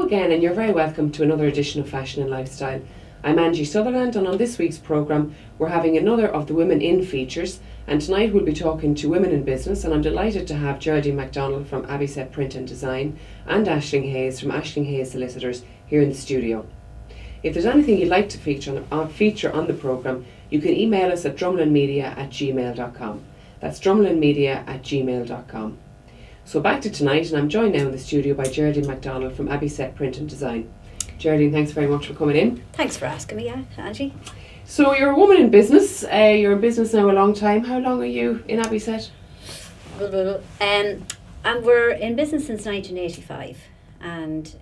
again, and you're very welcome to another edition of Fashion and Lifestyle. I'm Angie Sutherland, and on this week's programme we're having another of the Women In features, and tonight we'll be talking to women in business, and I'm delighted to have Geraldine MacDonald from Abbeyset Print and Design and Aisling Hayes from Aisling Hayes Solicitors here in the studio. If there's anything you'd like to feature on the programme, you can email us at drumlinmedia@gmail.com. That's drumlinmedia@gmail.com. So back to tonight, and I'm joined now in the studio by Geraldine MacDonald from Abbeyset Print and Design. Geraldine, thanks very much for coming in. Thanks for asking me, Angie. So you're a woman in business. You're in business now a long time. How long are you in Abbeyset? And we're in business since 1985, and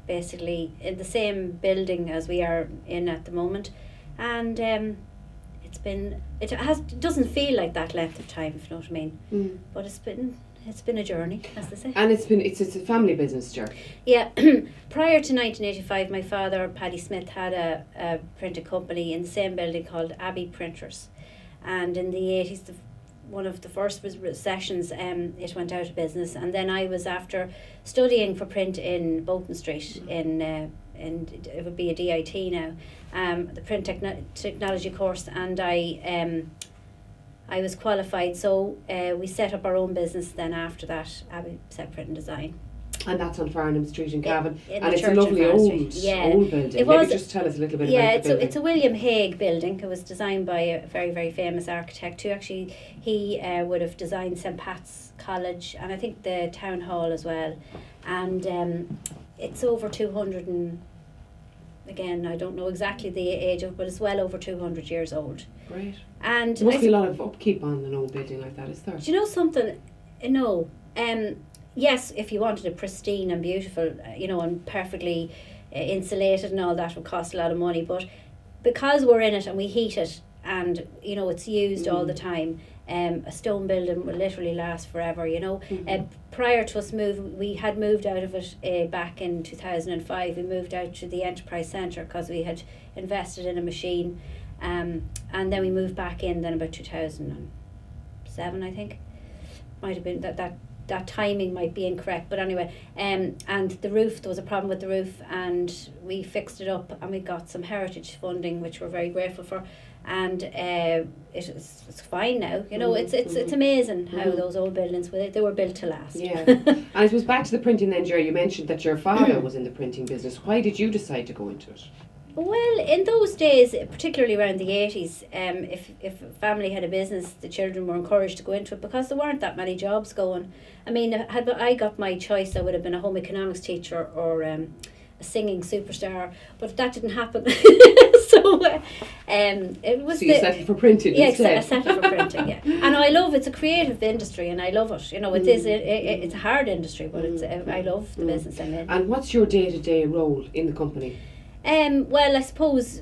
basically in the same building as we are in at the moment, and it doesn't feel like that length of time, if you know what I mean. But it's been a journey, as they say. And it's a family business, Ger. Yeah. Prior to 1985, my father, Paddy Smith, had a printing company in the same building called Abbey Printers, and in the 80s, one of the first recessions, it went out of business, and then I was after studying for print in Bolton Street in it would be a DIT now, the print technology course, and I was qualified, so we set up our own business then after that, Abbeyset Print and Design. And that's on Farnham Street in Cavan. And it's a lovely old building. It was, maybe just tell us a little bit about the building. It's a William Hague building. It was designed by a very, very famous architect who actually, he would have designed St. Pat's College and I think the Town Hall as well. And it's over 200 and, again, I don't know exactly the age of it, but it's well over 200 years old. Great. And there must be a lot of upkeep on an old building like that, is there? Do you know something? No. Yes, if you wanted it pristine and beautiful, and perfectly insulated and all that would cost a lot of money. But because we're in it and we heat it and, it's used all the time, a stone building will literally last forever, Prior to us we had moved out of it back in 2005. We moved out to the Enterprise Centre because we had invested in a machine. And then we moved back in then about 2007, I think. Might have been that timing might be incorrect, but anyway, and the roof, there was a problem with the roof, and we fixed it up, and we got some heritage funding, which we're very grateful for, and it's fine now. It's amazing how those old buildings they were built to last. Yeah. And I suppose back to the printing then, Jerry, you mentioned that your father was in the printing business. Why did you decide to go into it? Well, in those days, particularly around the 80s, if a family had a business, the children were encouraged to go into it because there weren't that many jobs going. I mean, had I got my choice, I would have been a home economics teacher or a singing superstar, but that didn't happen. It was. So you settled for printing instead? Yeah, I settled for printing. Yeah, and I love it's a creative industry, and I love it. It is. It's a hard industry, but I love the business I'm in. And what's your day-to-day role in the company? Well, I suppose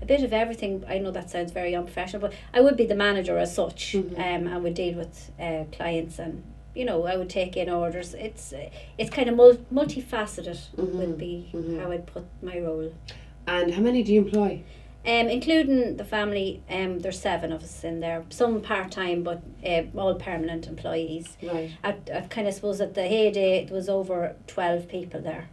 a bit of everything. I know that sounds very unprofessional, but I would be the manager as such. I would deal with clients, and I would take in orders. It's kind of multifaceted. Would be how I'd put my role. And how many do you employ? Including the family, there's 7 of us in there. Some part time, but all permanent employees. Right. At kind of suppose at the heyday, it was over 12 people there.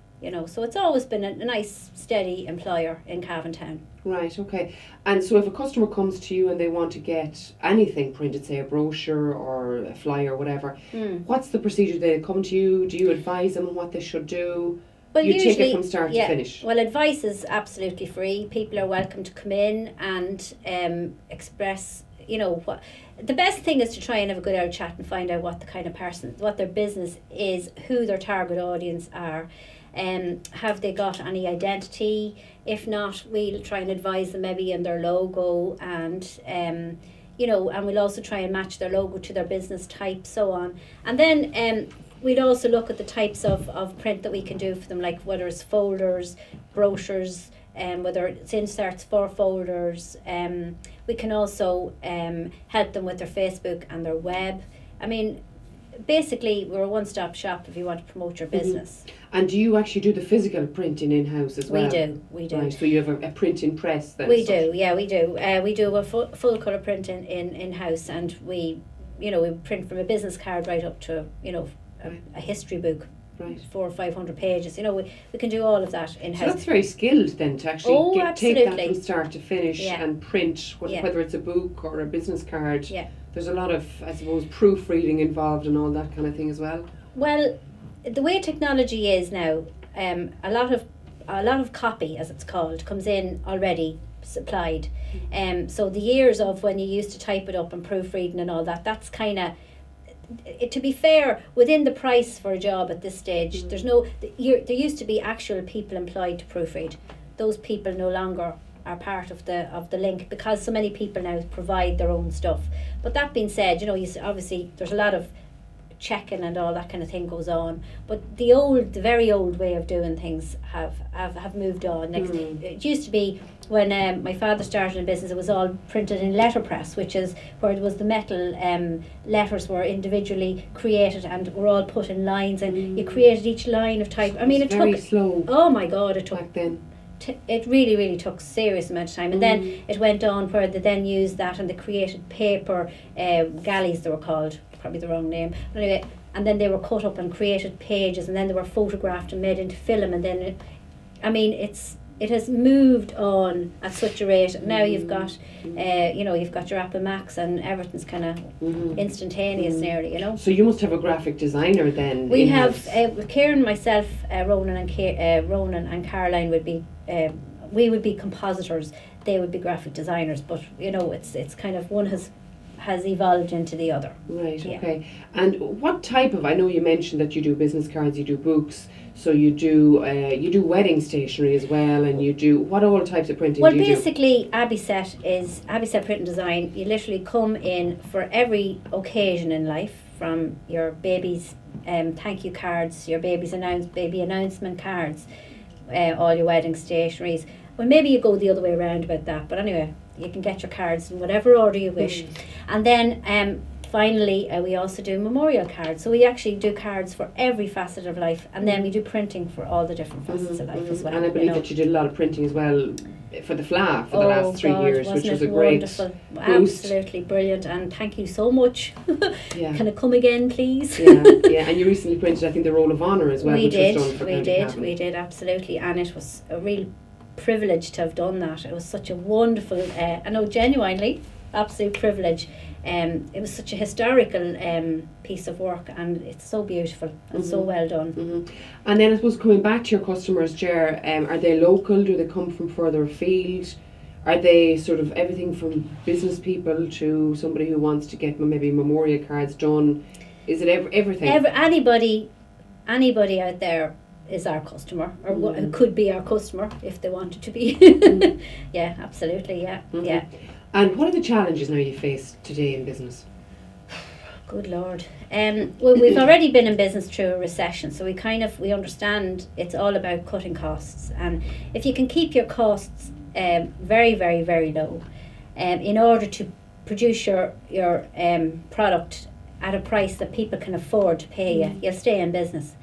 So it's always been a nice, steady employer in Cavan Town. Right, okay. And so if a customer comes to you and they want to get anything printed, say a brochure or a flyer or whatever, what's the procedure? They come to you, do you advise them on what they should do? Well, you usually, take it from start to finish? Well, advice is absolutely free. People are welcome to come in and express, what. The best thing is to try and have a good old chat and find out what the kind of person, what their business is, who their target audience are. Have they got any identity? If not, we'll try and advise them maybe in their logo, and and we'll also try and match their logo to their business type, so on. And then we'd also look at the types of print that we can do for them, like whether it's folders, brochures, whether it's inserts for folders. We can also help them with their Facebook and their web. I mean, basically, we're a one-stop shop if you want to promote your business. And do you actually do the physical printing in-house as well? We do. Right, so you have a printing press then? We do. We do a full colour print in-house, and we print from a business card right up to, a history book. Right. 400 or 500 pages. You know, we can do all of that in So house. that's very skilled then to actually take that absolutely. from start to finish Yeah. and print, Yeah. whether it's a book or a business card. Yeah. There's a lot of, I suppose, proofreading involved and all that kind of thing as well. Well, the way technology is now, a lot of copy, as it's called, comes in already supplied. So the years of when you used to type it up and proofreading and all that, that's kind of, to be fair, within the price for a job at this stage, there's no, there used to be actual people employed to proofread. Those people no longer are part of the link, because so many people now provide their own stuff. But that being said, you know, obviously there's a lot of checking and all that kind of thing goes on, but the very old way of doing things have moved on. It used to be when my father started in business, it was all printed in letterpress, which is where it was the metal letters were individually created and were all put in lines, and you created each line of type. I mean, it very took slow. Oh my God, it took back then. It really took serious amount of time, and then it went on where they then used that and they created paper galleys, they were called, probably the wrong name, but anyway, and then they were cut up and created pages, and then they were photographed and made into film, and then it has moved on at such a rate. Now you've got you've got your Apple Macs and everything's kind of instantaneous nearly, you know. So you must have a graphic designer then. We have Kieran, myself, Ronan and Caroline would be we would be compositors, they would be graphic designers, but you know, it's kind of one has evolved into the other. Right, okay. And what type of, I know you mentioned that you do business cards, you do books, so you do wedding stationery as well, and you do, what all types of printing do you do? Well, basically, Abbeyset Print and Design. You literally come in for every occasion in life, from your baby's thank you cards, your baby announcement cards, all your wedding stationeries. Well, maybe you go the other way around about that, but anyway, you can get your cards in whatever order you wish. And then finally, we also do memorial cards. So we actually do cards for every facet of life, and then we do printing for all the different facets of life as well. And I believe that you did a lot of printing as well for the FLA for the last 3 years, which was a great boost. Absolutely brilliant, and thank you so much. Can it come again, please? Yeah, and you recently printed, I think, the Roll of Honour as well. We did, absolutely, and it was a real privilege to have done that. It was such a wonderful, I know, genuinely, absolute privilege. It was such a historical piece of work, and it's so beautiful and so well done. And then I suppose coming back to your customers, Ger, are they local? Do they come from further afield? Are they sort of everything from business people to somebody who wants to get maybe memorial cards done? Is it everything? Anybody out there is our customer, or who could be our customer if they wanted to be. Yeah, absolutely, yeah. And what are the challenges now you face today in business? Good Lord. Well, we've already been in business through a recession, so we understand it's all about cutting costs, and if you can keep your costs very, very, very low, in order to produce your product at a price that people can afford to pay you, you'll stay in business.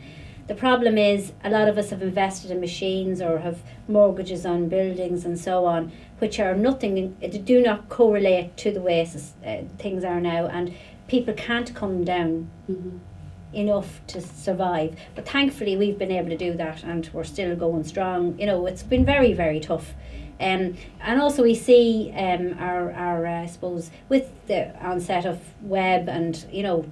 The problem is a lot of us have invested in machines or have mortgages on buildings and so on, which are nothing, do not correlate to the way things are now, and people can't come down enough to survive. But thankfully we've been able to do that, and we're still going strong. You know, it's been very, very tough. And also we see our I suppose, with the onset of web and, you know,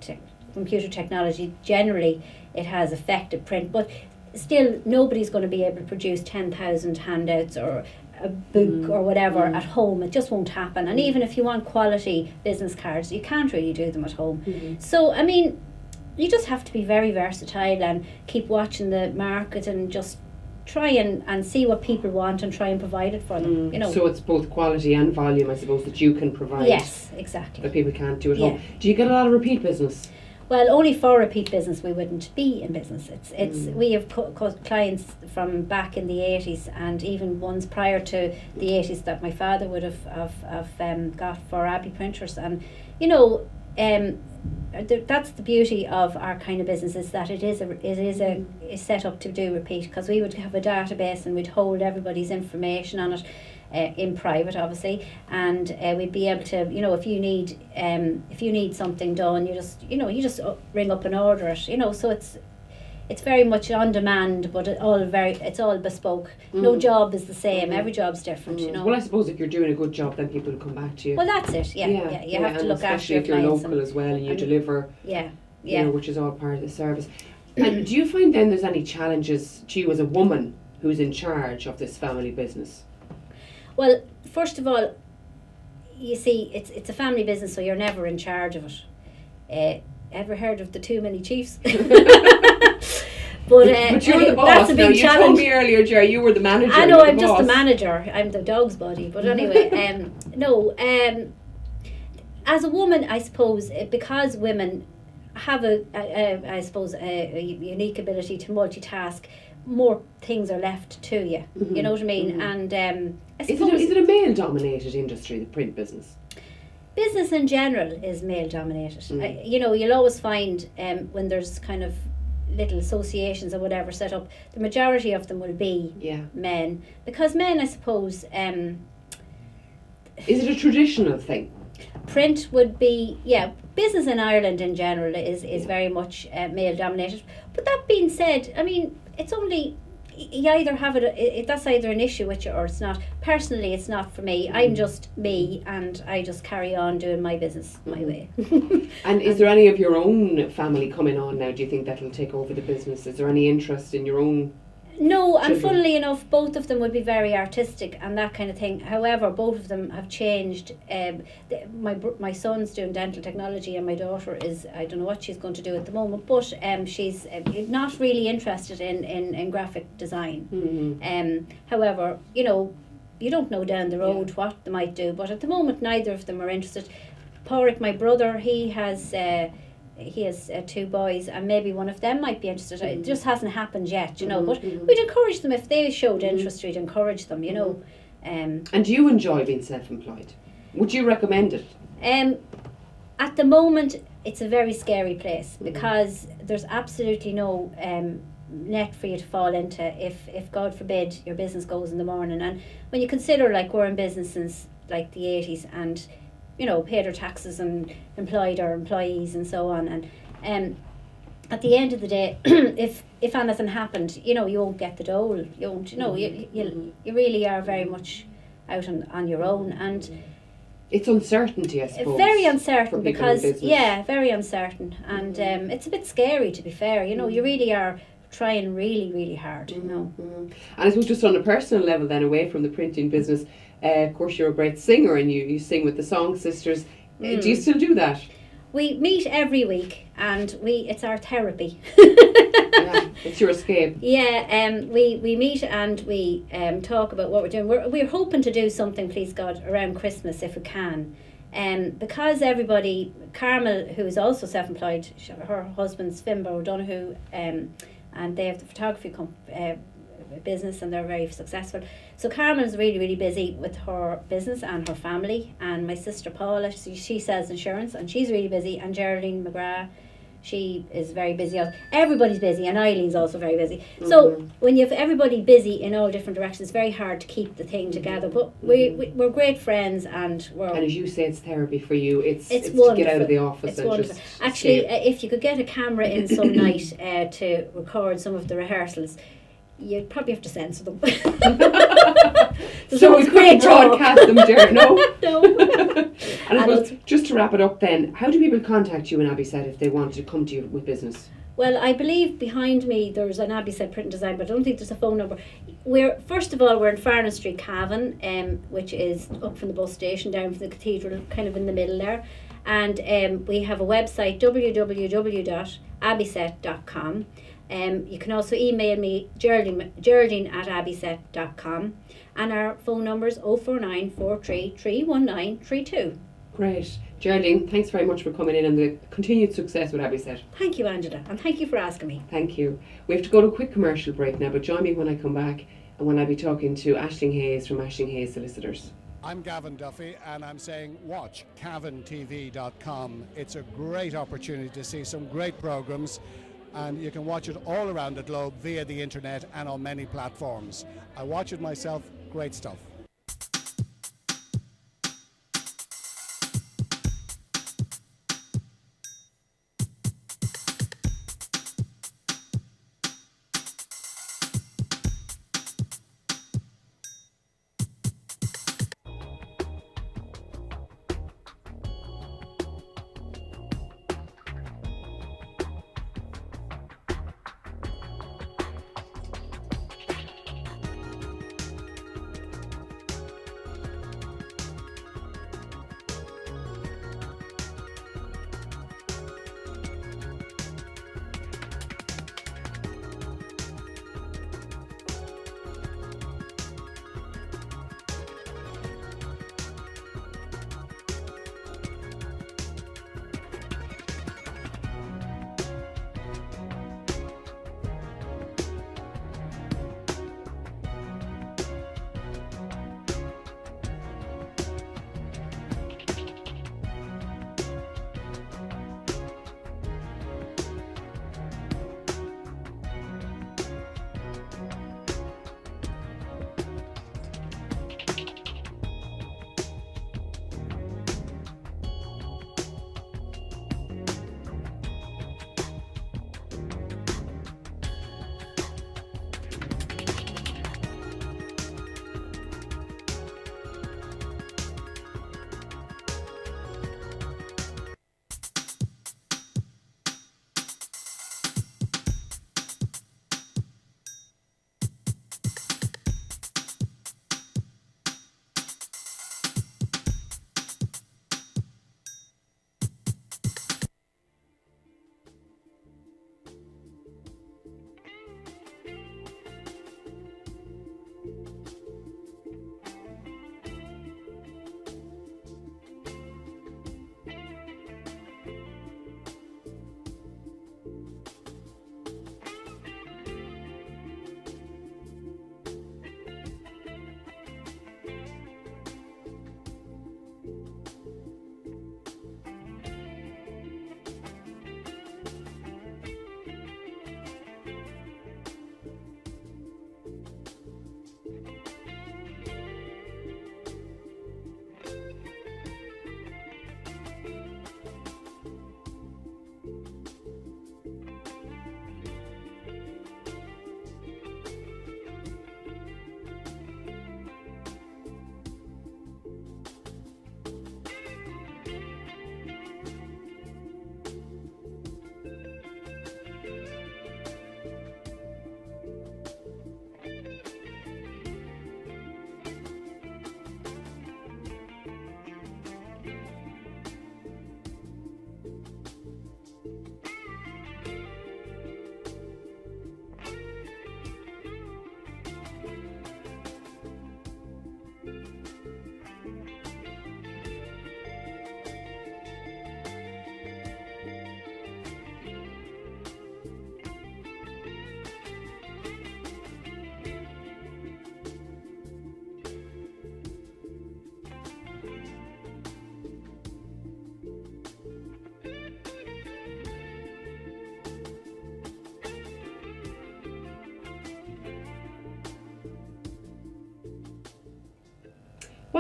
computer technology generally, it has affected print, but still nobody's going to be able to produce 10,000 handouts or a book or whatever at home. It just won't happen. And even if you want quality business cards, you can't really do them at home. So I mean, you just have to be very versatile and keep watching the market and just try and see what people want and try and provide it for them. You know. So it's both quality and volume, I suppose, that you can provide. Yes, exactly. That people can't do at home. Do you get a lot of repeat business? Well, only for repeat business we wouldn't be in business. We have clients from back in the 80s, and even ones prior to the 80s that my father would have got for Abbey printers, and you know, that's the beauty of our kind of business, is that it is set up to do repeat, because we would have a database and we'd hold everybody's information on it. In private, obviously, and we'd be able to, you know, if you need something done, you just ring up and order it, you know. So it's very much on demand, but it's all bespoke. No job is the same. Every job's different, you know. Well, I suppose if you're doing a good job, then people will come back to you. Well, that's it. Yeah. You have to look after your especially if you're clients local as well and you deliver. Yeah. You know, which is all part of the service. And do you find then there's any challenges to you as a woman who's in charge of this family business? Well, first of all, you see, it's a family business, so you're never in charge of it. Ever heard of the too many chiefs? But you're the boss. That's a big you challenge. told me earlier, Jerry, you were the manager. I know, you're I'm the just the boss. manager. I'm the dog's body. But anyway, as a woman, I suppose, because women have a unique ability to multitask, more things are left to you. You know what I mean? And I suppose is it a male-dominated industry, the print business? Business in general is male dominated. You'll always find when there's kind of little associations or whatever set up, the majority of them will be men, because men, I suppose, is it a traditional thing? Print would be, business in Ireland in general is very much male dominated. But that being said, I mean, it's only, you either have that's either an issue with you or it's not. Personally, it's not for me. I'm just me, and I just carry on doing my business my way. And is there any of your own family coming on now? Do you think that'll take over the business? Is there any interest in your own? No, and children? funnily enough, both of them would be very artistic and that kind of thing. However, both of them have changed. My son's doing dental technology, and my daughter is, I don't know what she's going to do at the moment, but she's not really interested in graphic design. Two you don't know down the road what they might do, but at the moment neither of them are interested. Pádraig, my brother, he has two boys, and maybe one of them might be interested. It just hasn't happened yet, you know. But we'd encourage them if they showed interest. We'd encourage them, you know. And do you enjoy being self-employed? Would you recommend it? At the moment, it's a very scary place because there's absolutely no net for you to fall into if God forbid your business goes in the morning. And when you consider, like, we're in business since like the 80s, and paid our taxes and employed our employees and so on, and at the end of the day, if anything happened, you won't get the dole. You won't. You really are very much out on your own, and it's uncertainty, I suppose. Very uncertain because very uncertain, and it's a bit scary, to be fair. You really are trying really, really hard. And I suppose just on a personal level, then, away from the printing business. Of course, you're a great singer, and you sing with the Song Sisters. Do you still do that? We meet every week, and it's our therapy. It's your escape. We meet and we talk about what we're doing. We're hoping to do something, please God, around Christmas if we can. Because everybody, Carmel, who is also self-employed, her husband's Finbar O'Donoghue, and they have the photography business, and they're very successful. So Carmen's really, really busy with her business and her family, and my sister Paula, she sells insurance and she's really busy, and Geraldine McGrath, she is very busy. Everybody's busy, and Eileen's also very busy. So when you have everybody busy in all different directions, it's very hard to keep the thing together. But we're great friends, and as you say, it's therapy for you. It's wonderful. To get out of the office. It's wonderful. Actually, if you could get a camera in some night to record some of the rehearsals, you'd probably have to censor them. So we couldn't broadcast them, Ger, no? No. And I suppose, just to wrap it up then, how do people contact you in Abbeyset if they want to come to you with business? Well, I believe behind me there's an Abbeyset Print and Design, but I don't think there's a phone number. We're in Farnan Street, Cavan, which is up from the bus station, down from the cathedral, kind of in the middle there. And we have a website, www.abbeyset.com. You can also email me, Geraldine@abbeyset.com, and our phone number is 049 43 319 32. Great. Geraldine, thanks very much for coming in, and the continued success with Abbeyset. Thank you, Angela, and thank you for asking me. Thank you. We have to go to a quick commercial break now, but join me when I come back, and when I'll be talking to Aisling Hayes from Aisling Hayes Solicitors. I'm Gavin Duffy, and I'm saying watch cavantv.com. It's a great opportunity to see some great programs, and you can watch it all around the globe via the internet and on many platforms. I watch it myself. Great stuff.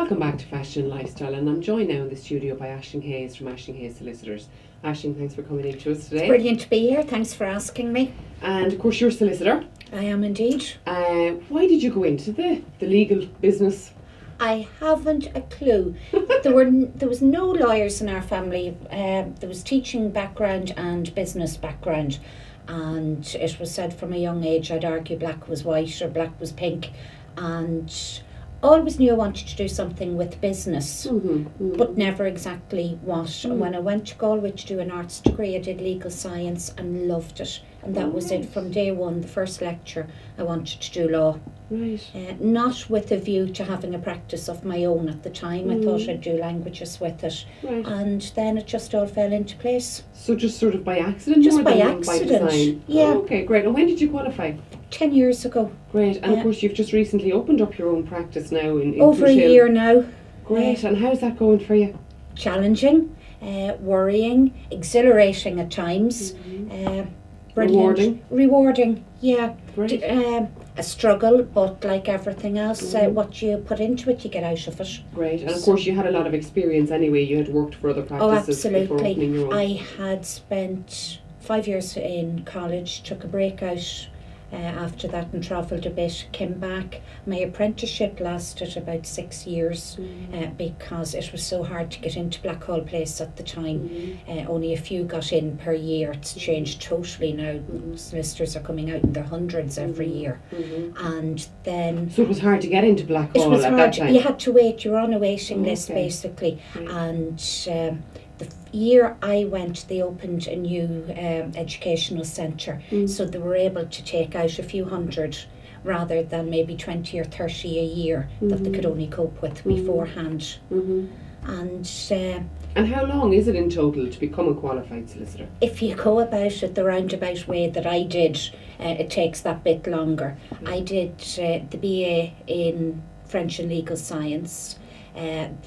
Welcome back to Fashion and Lifestyle, and I'm joined now in the studio by Aisling Hayes from Aisling Hayes Solicitors. Aisling, thanks for coming in to us today. Brilliant to be here. Thanks for asking me. And of course you're a solicitor. I am indeed. Why did you go into the legal business? I haven't a clue. There was no lawyers in our family. There was teaching background and business background, and it was said from a young age I'd argue black was white or black was pink, and always knew I wanted to do something with business, but never exactly what. And when I went to Galway to do an arts degree, I did legal science and loved it. And that was it from day one. The first lecture, I wanted to do law. Right. Not with a view to having a practice of my own at the time. I thought I'd do languages with it. Right. And then it just all fell into place. So just sort of by accident? Just more by than accident, by design? yeah. Oh, okay, great. And when did you qualify? 10 years ago. Great. And of Yeah. course you've just recently opened up your own practice now in Over a Crucial. year now. Great. And how's that going for you? Challenging, worrying, exhilarating at times. Brilliant. Rewarding, yeah. Great. A struggle, but like everything else, what you put into it, you get out of it. Great. And of course you had a lot of experience anyway. You had worked for other practices before opening your own. I had spent 5 years in college, took a break out after that and travelled a bit, came back. My apprenticeship lasted about 6 years because it was so hard to get into Blackhall Place at the time. Only a few got in per year. It's changed totally now. Solicitors are coming out in their hundreds every year. And then... So it was hard to get into Blackhall at that time? You had to wait. You were on a waiting list basically. Right. And the year I went, they opened a new educational centre, so they were able to take out a few hundred rather than maybe 20 or 30 a year that they could only cope with beforehand. And how long is it in total to become a qualified solicitor? If you go about it the roundabout way that I did, it takes that bit longer. I did the BA in French and Legal Science.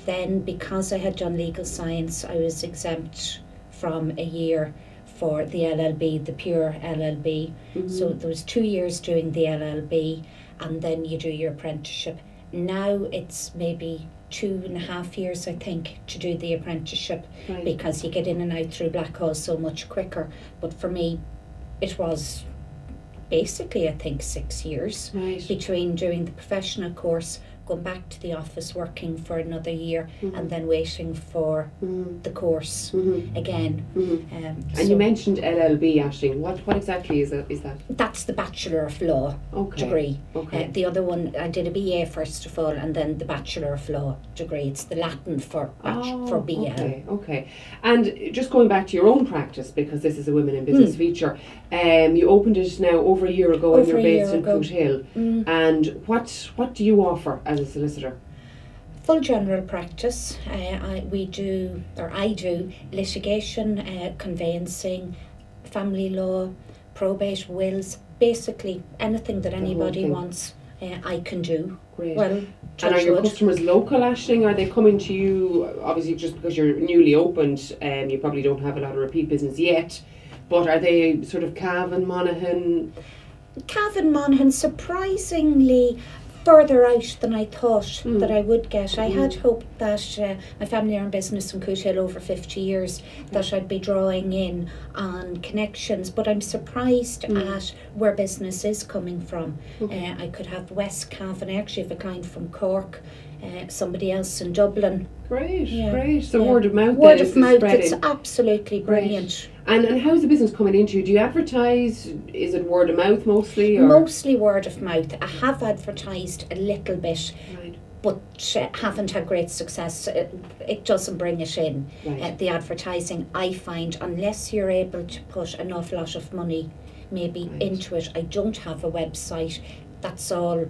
Then because I had done legal science, I was exempt from a year for the LLB, the pure LLB. So there was 2 years doing the LLB and then you do your apprenticeship. Now it's maybe 2.5 years, I think, to do the apprenticeship because you get in and out through Blackhall so much quicker. But for me, it was basically, I think, 6 years between doing the professional course, going back to the office, working for another year, and then waiting for the course again. And you mentioned LLB, Aisling. What exactly is that? That's the Bachelor of Law degree. The other one, I did a BA first of all, and then the Bachelor of Law degree. It's the Latin for BL. Okay. And just going back to your own practice, because this is a Women in Business feature, you opened it now over a year ago, and you're based in Cootehill. And what do you offer as a solicitor? Full general practice. I do litigation, conveyancing, family law, probate, wills, basically anything that anybody wants, I can do. Great. Well, and are your customers local, Aisling? Are they coming to you, obviously just because you're newly opened, you probably don't have a lot of repeat business yet, but are they sort of Cavan, Monaghan? Cavan, Monaghan, surprisingly further out than I thought that I would get. I had hoped that my family are in business in Cootehill over 50 years, that I'd be drawing in on connections, but I'm surprised at where business is coming from. I could have West Cavan. I actually have a client from Cork, somebody else in Dublin. Great. So word of mouth Word then of mouth, spreading. it's absolutely brilliant. And how's the business coming into you? Do you advertise? Is it word of mouth mostly? Or? Mostly word of mouth. I have advertised a little bit, but haven't had great success. It doesn't bring it in. The advertising, I find, unless you're able to put an awful lot of money maybe into it. I don't have a website. That's all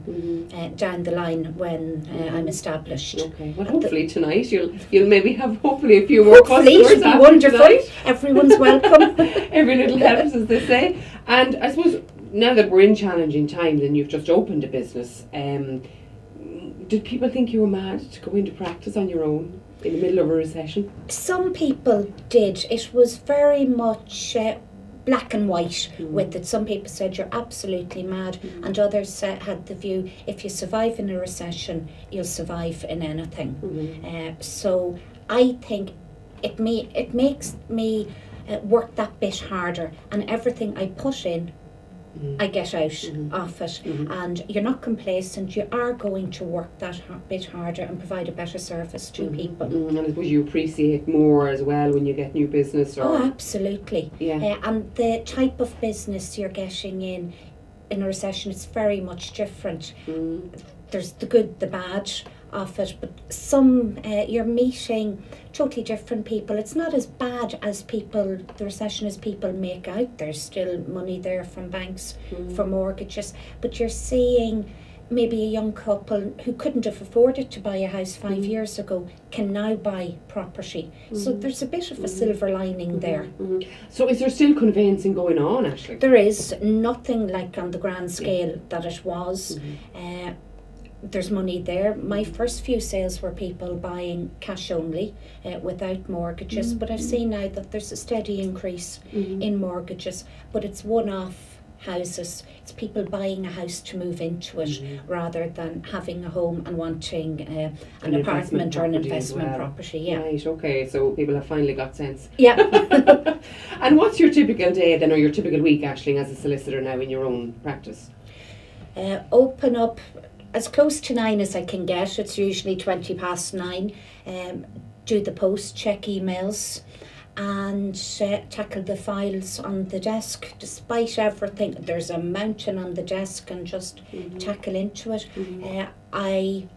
down the line when I'm established. Okay. Well, hopefully tonight you'll maybe have hopefully a few more customers. It'll be wonderful. Tonight. Everyone's welcome. Every little helps, as they say. And I suppose now that we're in challenging times and you've just opened a business, did people think you were mad to go into practice on your own in the middle of a recession? Some people did. It was very much black and white with it. Some people said you're absolutely mad, and others had the view if you survive in a recession, you'll survive in anything. So I think it makes me work that bit harder, and everything I put in, I get out of it, and you're not complacent. You are going to work that bit harder and provide a better service to people. And I suppose you appreciate more as well when you get new business. Or Oh, absolutely. Yeah. And the type of business you're getting in a recession, it's very much different. There's the good, the bad of it, but some you're meeting totally different people. It's not as bad as the recession as people make out. There's still money there from banks for mortgages, but you're seeing maybe a young couple who couldn't have afforded to buy a house 5 years ago can now buy property. So there's a bit of a silver lining there. So is there still conveyancing going on, actually? There is nothing like on the grand scale that it was. There's money there. My first few sales were people buying cash only without mortgages, but I've seen now that there's a steady increase in mortgages, but it's one-off houses. It's people buying a house to move into it rather than having a home and wanting an apartment or an investment property. Yeah. Right, okay, so people have finally got sense. Yeah. And what's your typical day then, or your typical week, actually, as a solicitor now in your own practice? Open up as close to 9 as I can get. It's usually 9:20. Do the post, check emails, and tackle the files on the desk. Despite everything, there's a mountain on the desk, and just tackle into it. I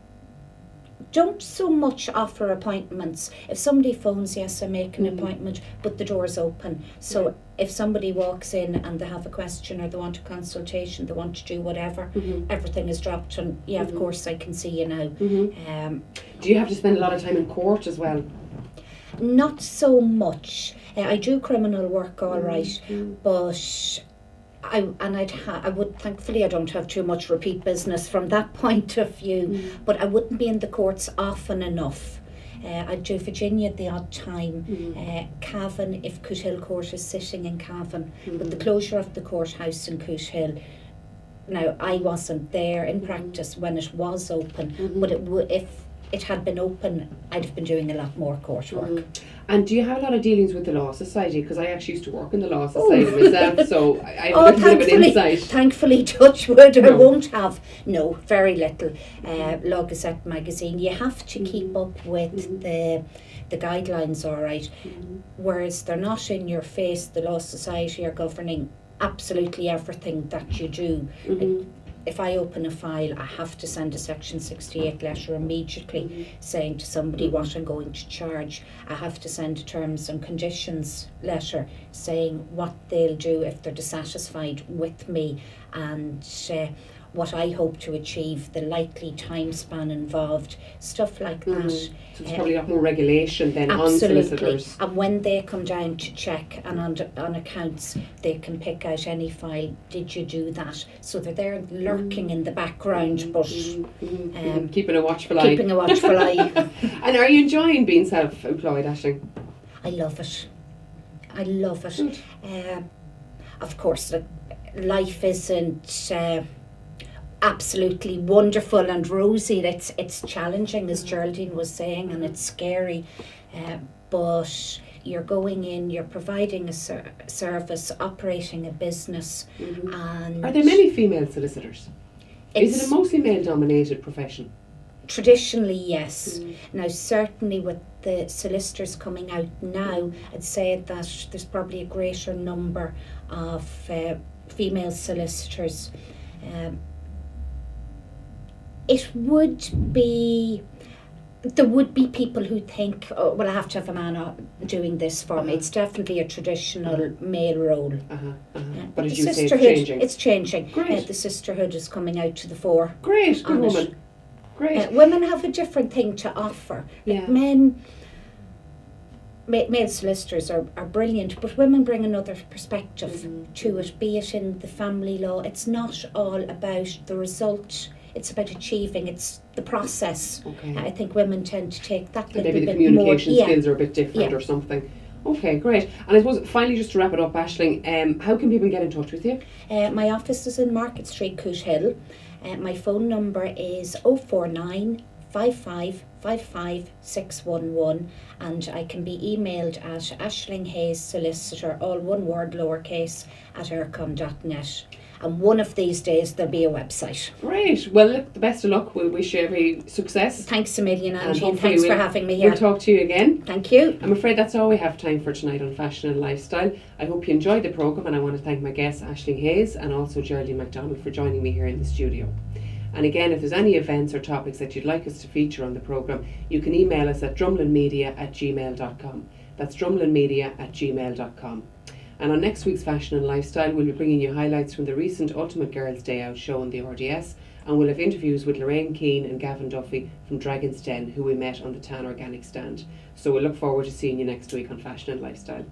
don't so much offer appointments. If somebody phones, yes, I make an appointment, but the door's open. So if somebody walks in and they have a question or they want a consultation, they want to do whatever, everything is dropped, and of course I can see you now. Do you have to spend a lot of time in court as well? Not so much. I do criminal work all right, but I would, thankfully I don't have too much repeat business from that point of view, but I wouldn't be in the courts often enough. I do Virginia at the odd time, Cavan if Coothill Court is sitting in Cavan, but the closure of the courthouse in Coothill, now I wasn't there in practice when it was open, but if it had been open, I'd have been doing a lot more court work. And do you have a lot of dealings with the Law Society? Because I actually used to work in the Law Society myself, so I have a little bit of an insight. Thankfully, touch wood, I won't have. No, very little. Law Gazette magazine, you have to keep up with the guidelines, all right. Whereas they're not in your face. The Law Society are governing absolutely everything that you do. If I open a file, I have to send a Section 68 letter immediately saying to somebody what I'm going to charge. I have to send a terms and conditions letter saying what they'll do if they're dissatisfied with me, and what I hope to achieve, the likely time span involved, stuff like that. So there's probably a lot more regulation then on Absolutely. solicitors. And when they come down to check and on accounts, they can pick out any file. Did you do that? So they're there lurking in the background, but keeping a watchful eye. keeping a watchful eye. And are you enjoying being self-employed, Aisling? I love it. I love it. Of course, life isn't absolutely wonderful and rosy. It's challenging, as Geraldine was saying, and it's scary. But you're going in, you're providing a service, operating a business. And are there many female solicitors? Is it a mostly male-dominated profession? Traditionally, yes. Now, certainly with the solicitors coming out now, I'd say that there's probably a greater number of female solicitors. There would be people who think, oh, well, I have to have a man doing this for me. It's definitely a traditional male role. But as you say, it's changing. It's changing. Great. The sisterhood is coming out to the fore. Great, good woman. Great. Women have a different thing to offer. Yeah. Male solicitors are brilliant, but women bring another perspective to it, be it in the family law. It's not all about the result. It's about achieving. It's the process. Okay. I think women tend to take that little maybe bit the communication more, skills are a bit different or something. Okay, great. And I suppose finally, just to wrap it up, Aisling, how can people get in touch with you? My office is in Market Street, Coote Hill. My phone number is 049 55 55 611, and I can be emailed at Aisling Hayes Solicitor, all one word, lowercase, at eircom.net. And one of these days there'll be a website. Great. Well, look, the best of luck. We'll wish you every success. Thanks a million, Angie, and hopefully thanks for having me here. We'll talk to you again. Thank you. I'm afraid that's all we have time for tonight on Fashion and Lifestyle. I hope you enjoyed the programme, and I want to thank my guests Aisling Hayes and also Geraldine MacDonald for joining me here in the studio. And again, if there's any events or topics that you'd like us to feature on the programme, you can email us at drumlinmedia@gmail.com. That's drumlinmedia@gmail.com. And on next week's Fashion and Lifestyle, we'll be bringing you highlights from the recent Ultimate Girls Day Out show on the RDS, and we'll have interviews with Lorraine Keane and Gavin Duffy from Dragon's Den, who we met on the Tan Organic stand. So we'll look forward to seeing you next week on Fashion and Lifestyle.